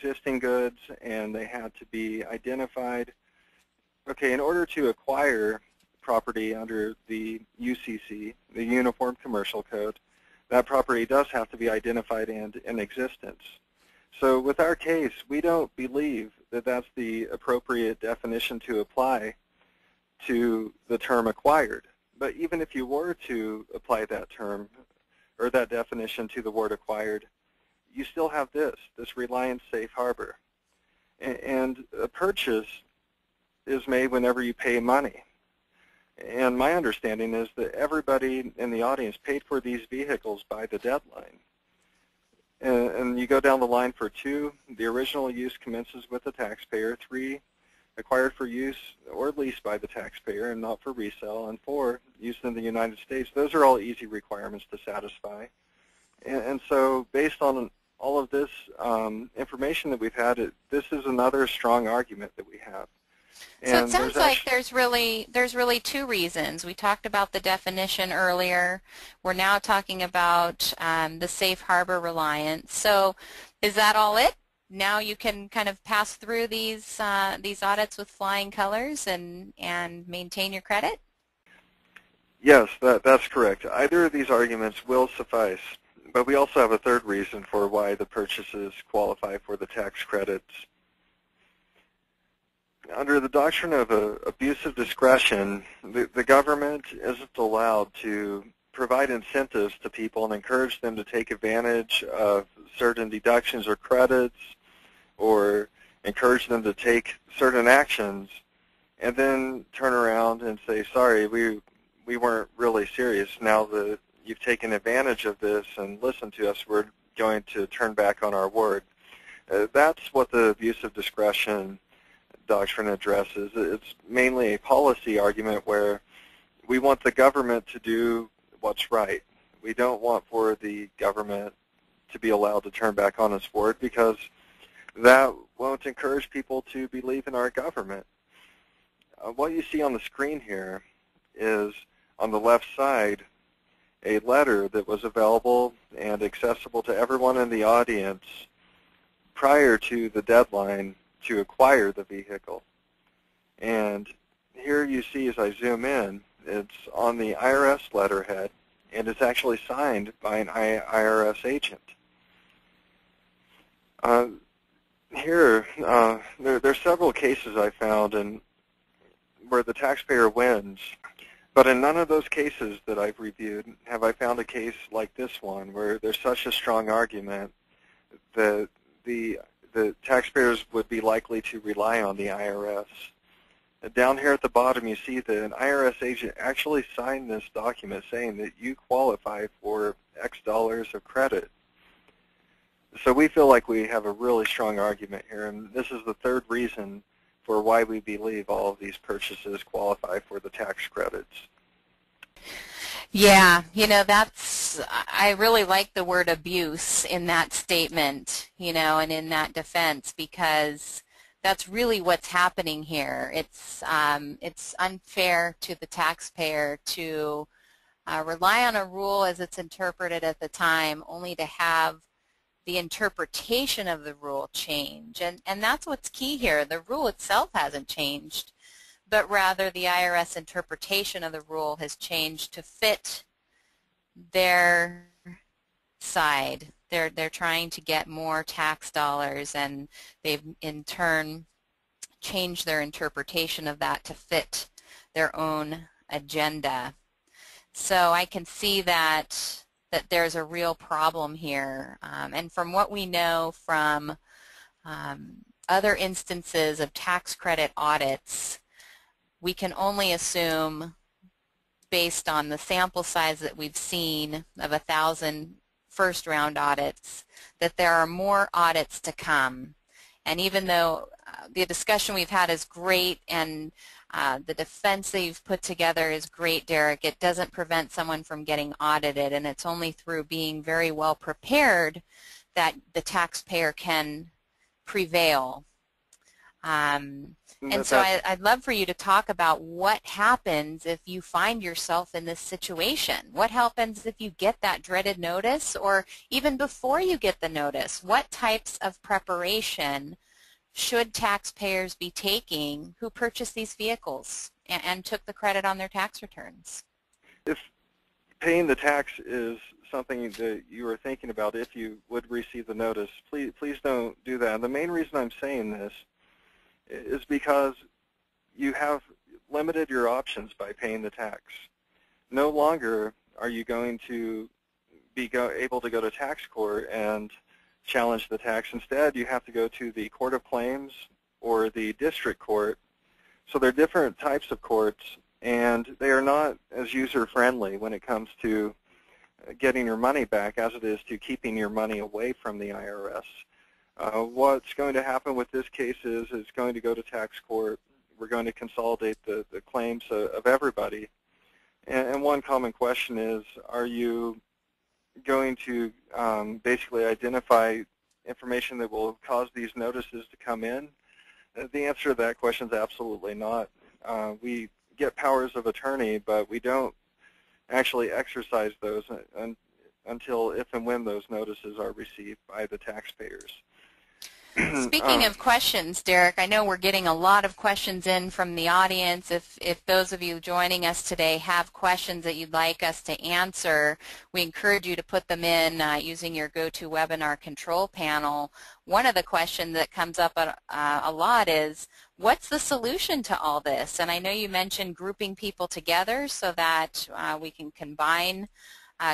existing goods, and they had to be identified. Okay, in order to acquire property under the UCC, the Uniform Commercial Code, that property does have to be identified and in existence. So with our case, we don't believe that that's the appropriate definition to apply to the term acquired. But even if you were to apply that term or that definition to the word acquired, you still have this Reliance Safe Harbor. And a purchase is made whenever you pay money. And my understanding is that everybody in the audience paid for these vehicles by the deadline. And you go down the line for 2, the original use commences with the taxpayer. 3, acquired for use or leased by the taxpayer and not for resale. And 4, used in the United States. Those are all easy requirements to satisfy. And so based on all of this information that we've had, this is another strong argument that we have. So it sounds like there's really 2 reasons. We talked about the definition earlier. We're now talking about the safe harbor reliance. So is that all it? Now you can kind of pass through these audits with flying colors and maintain your credit? Yes, that's correct. Either of these arguments will suffice, but we also have a third reason for why the purchases qualify for the tax credits. Under the doctrine of abuse of discretion, the government isn't allowed to provide incentives to people and encourage them to take advantage of certain deductions or credits, or encourage them to take certain actions, and then turn around and say, sorry, we weren't really serious. Now that you've taken advantage of this and listened to us, we're going to turn back on our word. That's what the abuse of discretion doctrine addresses. It's mainly a policy argument where we want the government to do what's right. We don't want for the government to be allowed to turn back on its word, because that won't encourage people to believe in our government. What you see on the screen here is, on the left side, a letter that was available and accessible to everyone in the audience prior to the deadline to acquire the vehicle. And here you see, as I zoom in, it's on the IRS letterhead, and it's actually signed by an IRS agent. Here, there's several cases I found where the taxpayer wins, but in none of those cases that I've reviewed have I found a case like this one, where there's such a strong argument that the taxpayers would be likely to rely on the IRS. Down here at the bottom, you see that an IRS agent actually signed this document saying that you qualify for X dollars of credit. So we feel like we have a really strong argument here, and this is the third reason for why we believe all of these purchases qualify for the tax credits. Yeah, I really like the word abuse in that statement, and in that defense, because that's really what's happening here. It's unfair to the taxpayer to rely on a rule as it's interpreted at the time, only to have the interpretation of the rule change. And that's what's key here. The rule itself hasn't changed, but rather the IRS interpretation of the rule has changed to fit their side. They're trying to get more tax dollars, and they've in turn changed their interpretation of that to fit their own agenda. So I can see that there's a real problem here. And from what we know from other instances of tax credit audits, we can only assume, based on the sample size that we've seen of 1,000 first-round audits, that there are more audits to come. And even though the discussion we've had is great, and the defense that you've put together is great, Derek, it doesn't prevent someone from getting audited, and it's only through being very well prepared that the taxpayer can prevail. And so I'd love for you to talk about what happens if you find yourself in this situation. What happens if you get that dreaded notice, or even before you get the notice? What types of preparation should taxpayers be taking who purchased these vehicles and took the credit on their tax returns? If paying the tax is something that you are thinking about if you would receive the notice, please don't do that. And the main reason I'm saying this is because you have limited your options by paying the tax. No longer are you going to be able to go to tax court and challenge the tax. Instead, you have to go to the Court of Claims or the District Court. So they're different types of courts, and they are not as user-friendly when it comes to getting your money back as it is to keeping your money away from the IRS. What's going to happen with this case is it's going to go to tax court. We're going to consolidate the claims of everybody. And one common question is, are you going to basically identify information that will cause these notices to come in? The answer to that question is absolutely not. We get powers of attorney, but we don't actually exercise those until if and when those notices are received by the taxpayers. Speaking of questions, Derek, I know we're getting a lot of questions in from the audience. If those of you joining us today have questions that you'd like us to answer, we encourage you to put them in using your GoToWebinar control panel. One of the questions that comes up a lot is, what's the solution to all this? And I know you mentioned grouping people together so that we can combine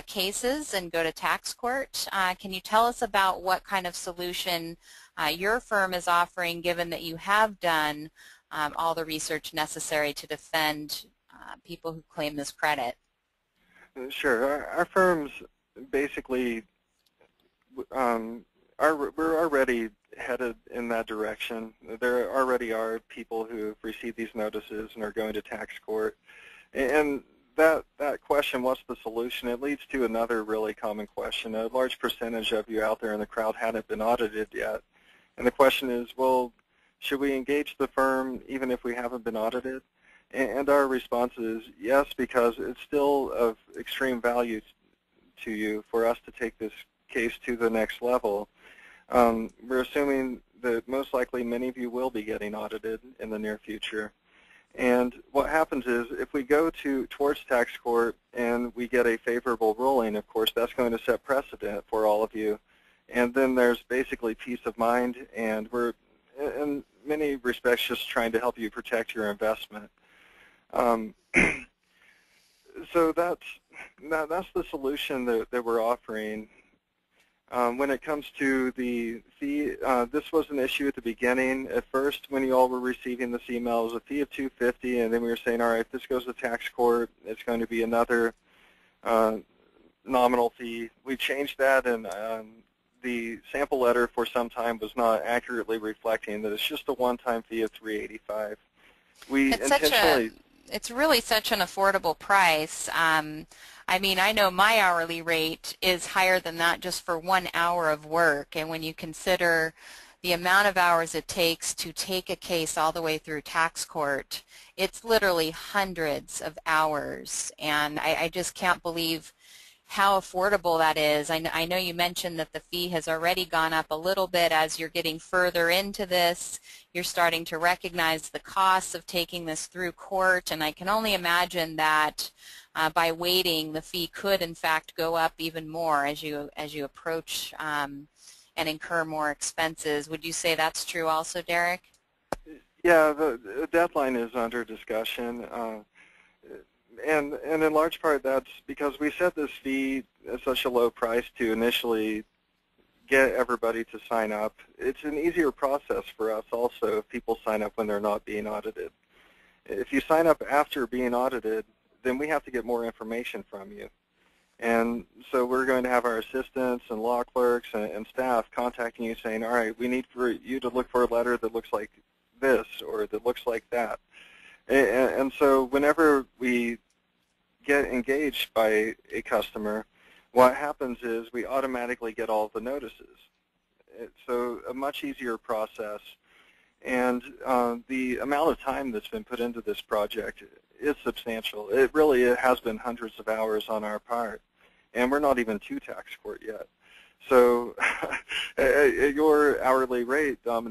cases and go to tax court. Can you tell us about what kind of solution your firm is offering, given that you have done all the research necessary to defend people who claim this credit? Sure. Our firms basically, we're already headed in that direction. There already are people who have received these notices and are going to tax court. And that question, what's the solution, it leads to another really common question. A large percentage of you out there in the crowd hadn't been audited yet. And the question is, well, should we engage the firm even if we haven't been audited? And our response is yes, because it's still of extreme value to you for us to take this case to the next level. We're assuming that most likely many of you will be getting audited in the near future. And what happens is if we go towards tax court and we get a favorable ruling, of course, that's going to set precedent for all of you. And then there's basically peace of mind, and we're, in many respects, just trying to help you protect your investment. So that's the solution that we're offering. When it comes to the fee, this was an issue at the beginning. At first, when you all were receiving this email, it was a fee of $250, and then we were saying, all right, if this goes to tax court, it's going to be another nominal fee. We changed that, and the sample letter for some time was not accurately reflecting that it's just a one-time fee of $385. It's really such an affordable price. I mean, I know my hourly rate is higher than that just for 1 hour of work, and when you consider the amount of hours it takes to take a case all the way through tax court, it's literally hundreds of hours, and I just can't believe how affordable that is. I know you mentioned that the fee has already gone up a little bit as you're getting further into this. You're starting to recognize the costs of taking this through court, and I can only imagine that by waiting, the fee could in fact go up even more as you approach and incur more expenses. Would you say that's true also, Derek? Yeah, the deadline is under discussion. And in large part, that's because we set this fee at such a low price to initially get everybody to sign up. It's an easier process for us also if people sign up when they're not being audited. If you sign up after being audited, then we have to get more information from you. And so we're going to have our assistants and law clerks and staff contacting you saying, all right, we need for you to look for a letter that looks like this or that looks like that. And so whenever we get engaged by a customer, what happens is we automatically get all the notices. So a much easier process. And the amount of time that's been put into this project is substantial. It really has been hundreds of hours on our part, and we're not even to tax court yet. So at your hourly rate, Dominique,